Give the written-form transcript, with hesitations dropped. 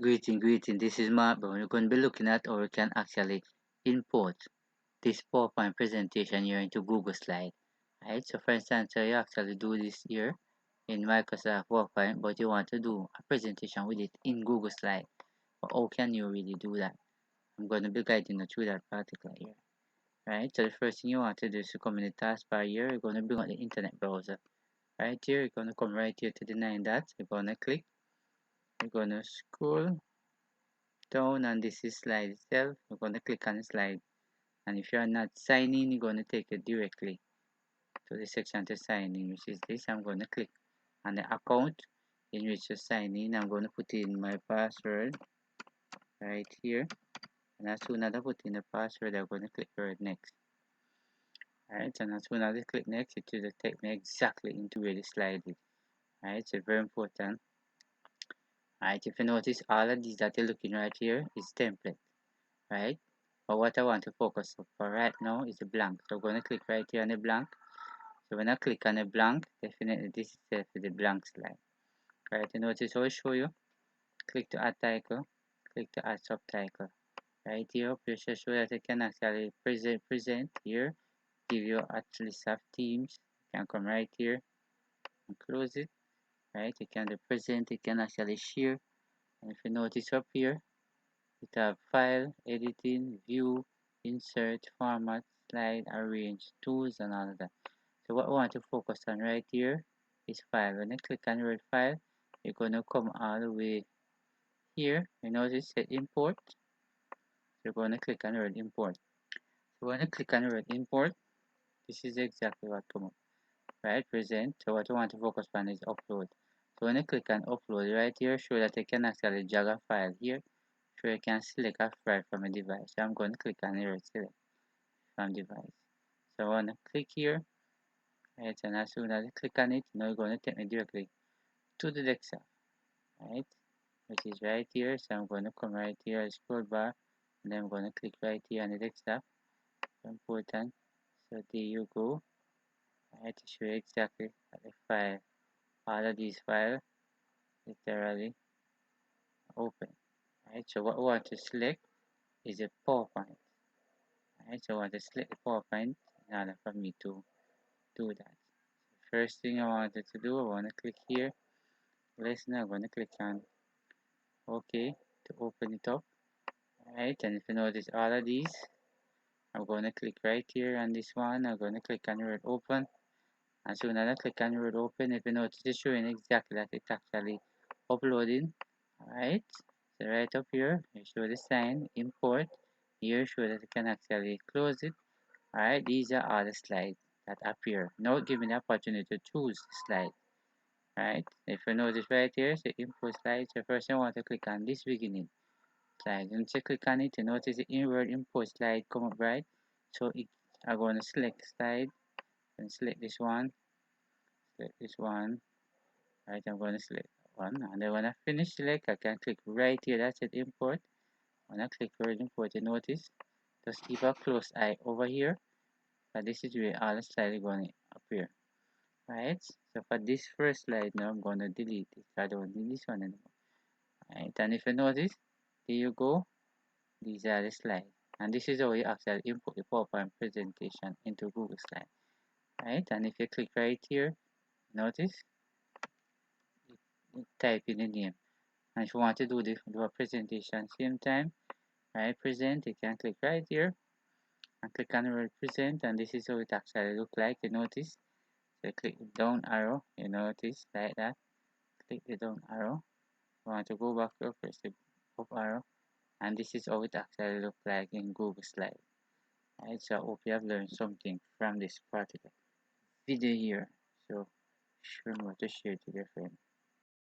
Greeting. This is Mark, but we're going to be looking at how we can actually import this PowerPoint presentation here into Google Slide. Right? So, for instance, you actually do this here in Microsoft PowerPoint, but you want to do a presentation with it in Google Slide. But how can you really do that? I'm going to be guiding you through that particular here. Right? So, the first thing you want to do is to come in the taskbar here. You're going to bring up the internet browser. Right here, you're going to come right here to the 9 dots. You're going to click. You're going to scroll down, and this is slide itself. We're going to click on the slide, and if you're not signed in, you're going to take it directly to the section to sign in, which is this. I'm going to click on the account in which to sign in. I'm going to put in my password right here, and as soon as I put in the password, I'm going to click right next. Alright, and as soon as I click next, it will take me exactly into where the slide is. Alright, so very important. Alright, if you notice, all of these that you're looking right here is template. Right? But what I want to focus on for right now is the blank. So I'm going to click right here on the blank. So when I click on the blank, definitely this is the blank slide. Right? You notice how I show you. Click to add title. Click to add subtitle. Right here, you should show that you can actually present here. Give you a list of themes. You can come right here and close it. Right? You can present. You can actually share. And if you notice up here, it have file, editing, view, insert, format, slide, arrange, tools, and all of that. So what I want to focus on right here is file. When I click on the word file, you're going to come all the way here. You notice it import. You're going to click on the word import. So when I click on the word import, this is exactly what come up. Right, present. So what I want to focus on is upload. So when I click on upload right here, show that I can actually drag a file here. So I can select a file from a device. So I'm going to click on the word select from device. So I want to click here, right? And as soon as I click on it, now it's going to take me directly to the desktop, right? Which is right here. So I'm going to come right here, scroll bar, and then I'm going to click right here on the desktop. Important. So there you go. Right, to show you exactly the file. All of these files literally open. Right. So what I want to select is a PowerPoint. Right. So I want to select the PowerPoint in order for me to do that. First thing I wanted to do, I want to click here. Listen, I'm going to click on OK to open it up. Alright, and if you notice all of these, I'm going to click right here on this one. I'm going to click on the word open. As soon as I click on the word open, if you notice, it's showing exactly that it's actually uploading. Alright, so right up here, you show the sign, import. Here, show that you can actually close it. Alright, these are all the slides that appear. Now, give me the opportunity to choose the slide. Right, if you notice right here, so import slide. So first I want to click on this beginning slide. Once you click on it, you notice the inward import slide come up, right? So I'm going to select slide and select this one, right? I'm going to select one, and then when I finish select, I can click right here. That's it, import. When I click word import, you notice just keep a close eye over here, and this is where all the slides are going to appear. Right, so for this first slide now, I'm going to delete it. I don't need this one anymore. Right, and if you notice, there you go, these are the slides, and this is how you actually import the PowerPoint presentation into Google Slide. Right, and if you click right here, notice you type in the name, and if you want to do a presentation same time, right, present, you can click right here and click on the word present, and this is how it actually look like. You notice, so click the down arrow, you notice like that, click the down arrow. Want to go back up, press the up arrow, and this is how it actually looks like in Google Slide. Right, so I hope you have learned something from this particular video here. So remember to share to your friends.